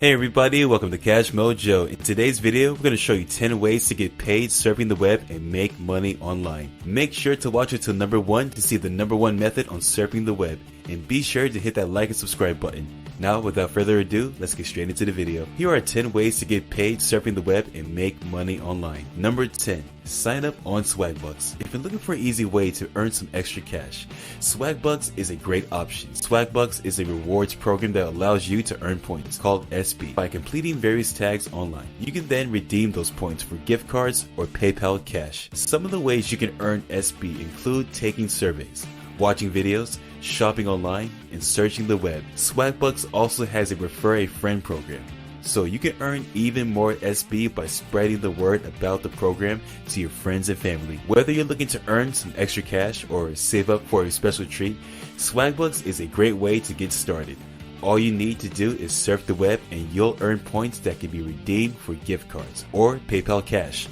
Hey everybody, welcome to Cash Mojo. In today's video, we're going to show you 10 ways to get paid surfing the web and make money online. Make sure to watch until number 1 to see the number 1 method on surfing the web. And be sure to hit that like and subscribe button. Now, without further ado, let's get straight into the video. Here are 10 ways to get paid surfing the web and make money online. Number 10. Sign up on Swagbucks. If you're looking for an easy way to earn some extra cash, Swagbucks is a great option. Swagbucks is a rewards program that allows you to earn points, called SP, by completing various tags online. You can then redeem those points for gift cards or PayPal cash. Some of the ways you can earn SP include taking surveys, watching videos, shopping online, and searching the web. Swagbucks also has a refer a friend program, so you can earn even more SP by spreading the word about the program to your friends and family. Whether you're looking to earn some extra cash or save up for a special treat, Swagbucks is a great way to get started. All you need to do is surf the web and you'll earn points that can be redeemed for gift cards or PayPal cash.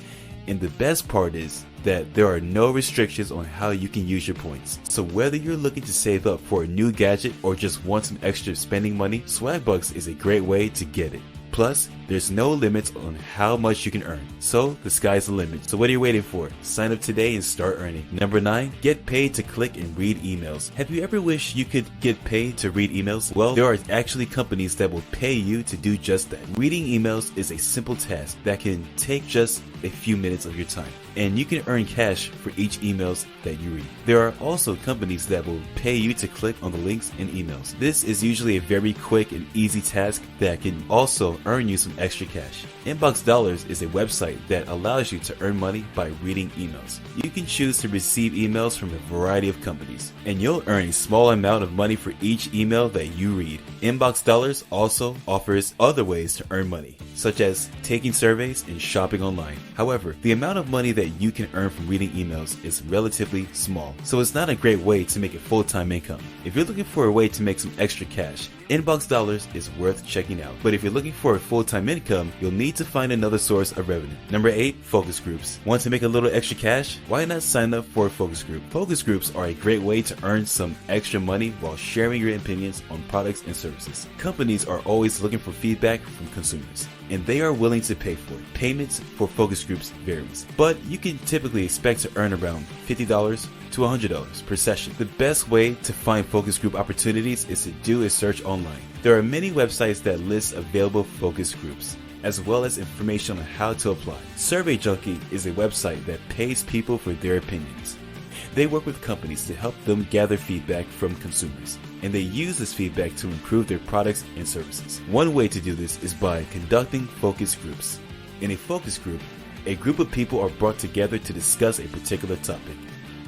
And the best part is that there are no restrictions on how you can use your points. So whether you're looking to save up for a new gadget or just want some extra spending money, Swagbucks is a great way to get it. Plus, there's no limits on how much you can earn, so the sky's the limit. So what are you waiting for? Sign up today and start earning. Number 9, get paid to click and read emails. Have you ever wished you could get paid to read emails? Well, there are actually companies that will pay you to do just that. Reading emails is a simple task that can take just a few minutes of your time, and you can earn cash for each emails that you read. There are also companies that will pay you to click on the links in emails. This is usually a very quick and easy task that can also earn you some extra cash. Inbox Dollars is a website that allows you to earn money by reading emails. You can choose to receive emails from a variety of companies, and you'll earn a small amount of money for each email that you read. Inbox Dollars also offers other ways to earn money, such as taking surveys and shopping online. However, the amount of money that you can earn from reading emails is relatively small, so it's not a great way to make a full-time income. If you're looking for a way to make some extra cash, Inbox Dollars is worth checking out. But if you're looking for a full-time income, you'll need to find another source of revenue. Number 8, focus groups. Want to make a little extra cash? Why not sign up for a focus group? Focus groups are a great way to earn some extra money while sharing your opinions on products and services. Companies are always looking for feedback from consumers, and they are willing to pay for it. Payments for focus groups varies, but you can typically expect to earn around $50 to $100 per session. The best way to find focus group opportunities is to do a search online. There are many websites that list available focus groups, as well as information on how to apply. Survey Junkie is a website that pays people for their opinions. They work with companies to help them gather feedback from consumers, and they use this feedback to improve their products and services. One way to do this is by conducting focus groups. In a focus group, a group of people are brought together to discuss a particular topic.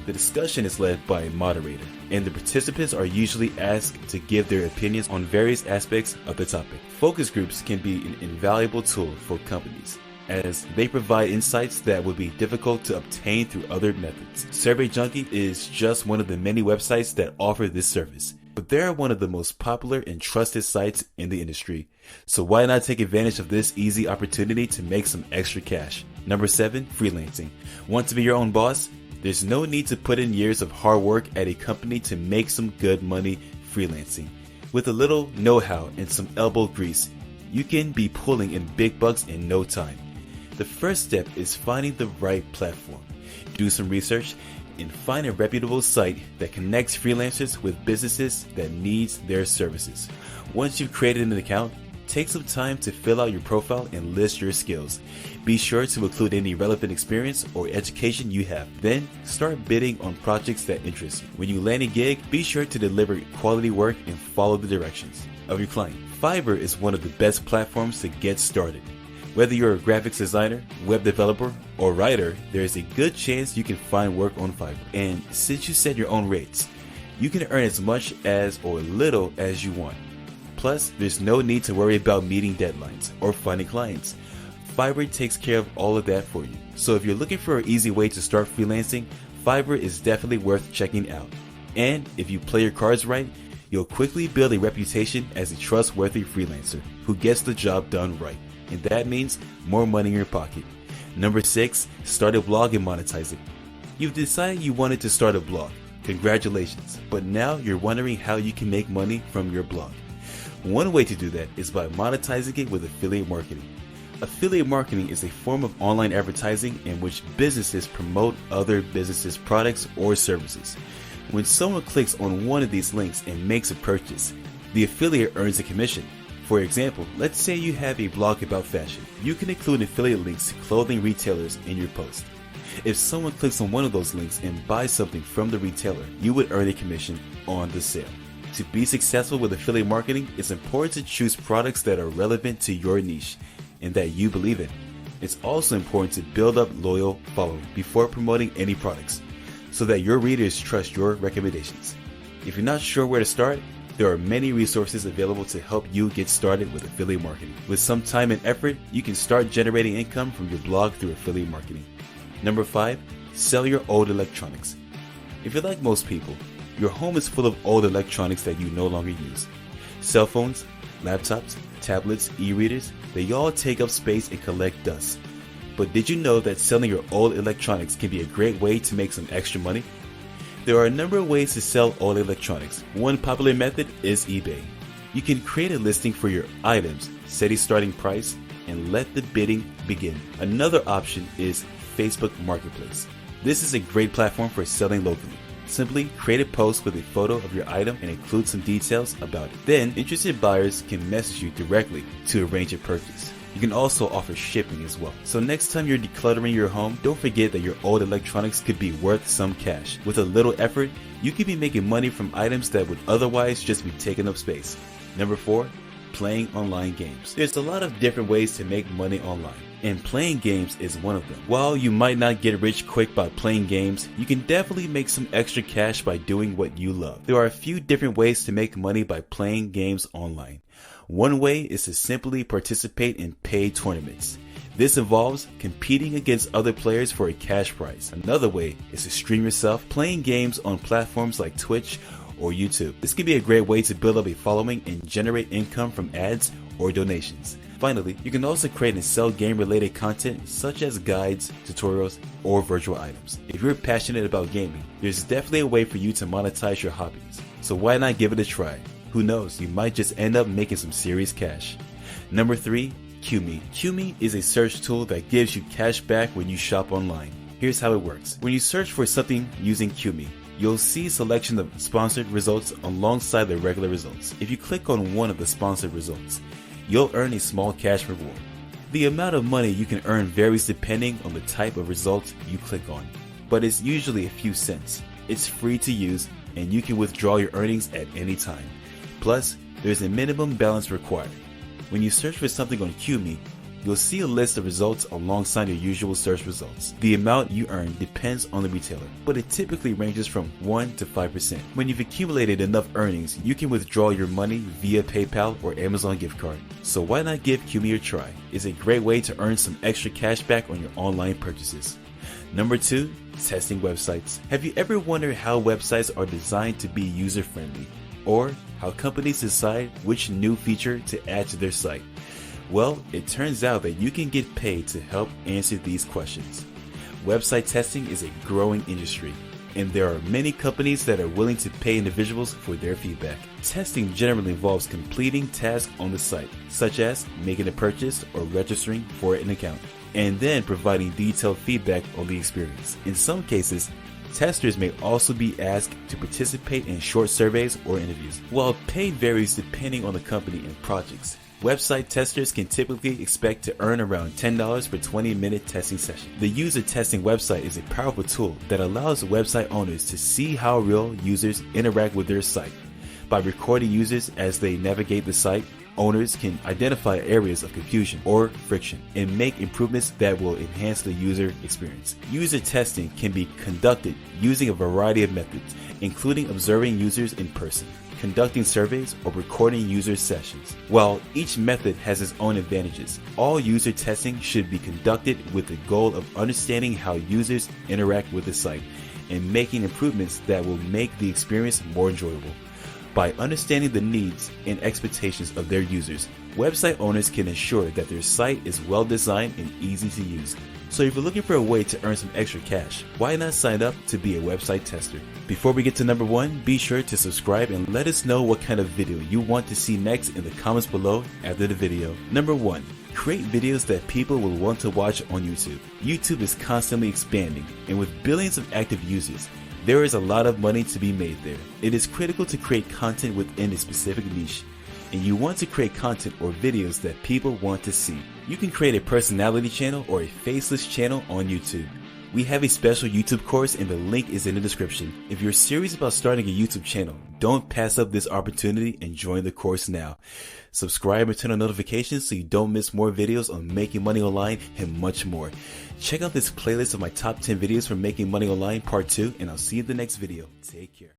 The discussion is led by a moderator, and the participants are usually asked to give their opinions on various aspects of the topic. Focus groups can be an invaluable tool for companies, as they provide insights that would be difficult to obtain through other methods. Survey Junkie is just one of the many websites that offer this service, but they're one of the most popular and trusted sites in the industry. So why not take advantage of this easy opportunity to make some extra cash? Number 7, freelancing. Want to be your own boss? There's no need to put in years of hard work at a company to make some good money freelancing. With a little know-how and some elbow grease, you can be pulling in big bucks in no time. The first step is finding the right platform. Do some research and find a reputable site that connects freelancers with businesses that needs their services. Once you've created an account, take some time to fill out your profile and list your skills. Be sure to include any relevant experience or education you have. Then start bidding on projects that interest you. When you land a gig, be sure to deliver quality work and follow the directions of your client. Fiverr is one of the best platforms to get started. Whether you're a graphics designer, web developer, or writer, there is a good chance you can find work on Fiverr. And since you set your own rates, you can earn as much as or little as you want. Plus, there's no need to worry about meeting deadlines or finding clients. Fiverr takes care of all of that for you. So if you're looking for an easy way to start freelancing, Fiverr is definitely worth checking out. And if you play your cards right, you'll quickly build a reputation as a trustworthy freelancer who gets the job done right. And that means more money in your pocket. Number 6, start a blog and monetize it. You've decided you wanted to start a blog. Congratulations. But now you're wondering how you can make money from your blog. One way to do that is by monetizing it with affiliate marketing. Affiliate marketing is a form of online advertising in which businesses promote other businesses' products or services. When someone clicks on one of these links and makes a purchase, the affiliate earns a commission. For example, let's say you have a blog about fashion. You can include affiliate links to clothing retailers in your post. If someone clicks on one of those links and buys something from the retailer, you would earn a commission on the sale. To be successful with affiliate marketing, it's important to choose products that are relevant to your niche and that you believe in. It's also important to build up loyal following before promoting any products so that your readers trust your recommendations. If you're not sure where to start, there are many resources available to help you get started with affiliate marketing. With some time and effort, you can start generating income from your blog through affiliate marketing. Number 5, sell your old electronics. If you're like most people, your home is full of old electronics that you no longer use. Cell phones, laptops, tablets, e-readers, they all take up space and collect dust. But did you know that selling your old electronics can be a great way to make some extra money? There are a number of ways to sell old electronics. One popular method is eBay. You can create a listing for your items, set a starting price, and let the bidding begin. Another option is Facebook Marketplace. This is a great platform for selling locally. Simply create a post with a photo of your item and include some details about it. Then, interested buyers can message you directly to arrange a purchase. You can also offer shipping as well. So next time you're decluttering your home, don't forget that your old electronics could be worth some cash. With a little effort, you could be making money from items that would otherwise just be taking up space. Number 4, playing online games. There's a lot of different ways to make money online, and playing games is one of them. While you might not get rich quick by playing games, you can definitely make some extra cash by doing what you love. There are a few different ways to make money by playing games online. One way is to simply participate in paid tournaments. This involves competing against other players for a cash prize. Another way is to stream yourself playing games on platforms like Twitch or YouTube. This can be a great way to build up a following and generate income from ads or donations. Finally, you can also create and sell game-related content such as guides, tutorials, or virtual items. If you're passionate about gaming, there's definitely a way for you to monetize your hobbies. So why not give it a try? Who knows, you might just end up making some serious cash. Number 3, QMe. QMe is a search tool that gives you cash back when you shop online. Here's how it works. When you search for something using QMe, you'll see a selection of sponsored results alongside the regular results. If you click on one of the sponsored results, you'll earn a small cash reward. The amount of money you can earn varies depending on the type of results you click on, but it's usually a few cents. It's free to use and you can withdraw your earnings at any time. Plus, there's a minimum balance required. When you search for something on QMe, you'll see a list of results alongside your usual search results. The amount you earn depends on the retailer, but it typically ranges from 1 to 5%. When you've accumulated enough earnings, you can withdraw your money via PayPal or Amazon gift card. So why not give QMe a try? It's a great way to earn some extra cash back on your online purchases. Number 2, testing websites. Have you ever wondered how websites are designed to be user-friendly? Or how companies decide which new feature to add to their site? Well, it turns out that you can get paid to help answer these questions. Website testing is a growing industry, and there are many companies that are willing to pay individuals for their feedback. Testing generally involves completing tasks on the site, such as making a purchase or registering for an account, and then providing detailed feedback on the experience. In some cases, testers may also be asked to participate in short surveys or interviews. While pay varies depending on the company and projects, website testers can typically expect to earn around $10 per 20-minute testing session. The user testing website is a powerful tool that allows website owners to see how real users interact with their site. By recording users as they navigate the site, owners can identify areas of confusion or friction and make improvements that will enhance the user experience. User testing can be conducted using a variety of methods, including observing users in person, conducting surveys, or recording user sessions. While each method has its own advantages, all user testing should be conducted with the goal of understanding how users interact with the site and making improvements that will make the experience more enjoyable. By understanding the needs and expectations of their users, website owners can ensure that their site is well designed and easy to use. So if you're looking for a way to earn some extra cash, why not sign up to be a website tester? Before we get to number 1, be sure to subscribe and let us know what kind of video you want to see next in the comments below after the video. Number 1. Create videos that people will want to watch on YouTube. YouTube is constantly expanding, and with billions of active users, there is a lot of money to be made there. It is critical to create content within a specific niche, and you want to create content or videos that people want to see. You can create a personality channel or a faceless channel on YouTube. We have a special YouTube course and the link is in the description. If you're serious about starting a YouTube channel, don't pass up this opportunity and join the course now. Subscribe and turn on notifications so you don't miss more videos on making money online and much more. Check out this playlist of my top 10 videos for making money online part 2, and I'll see you in the next video. Take care.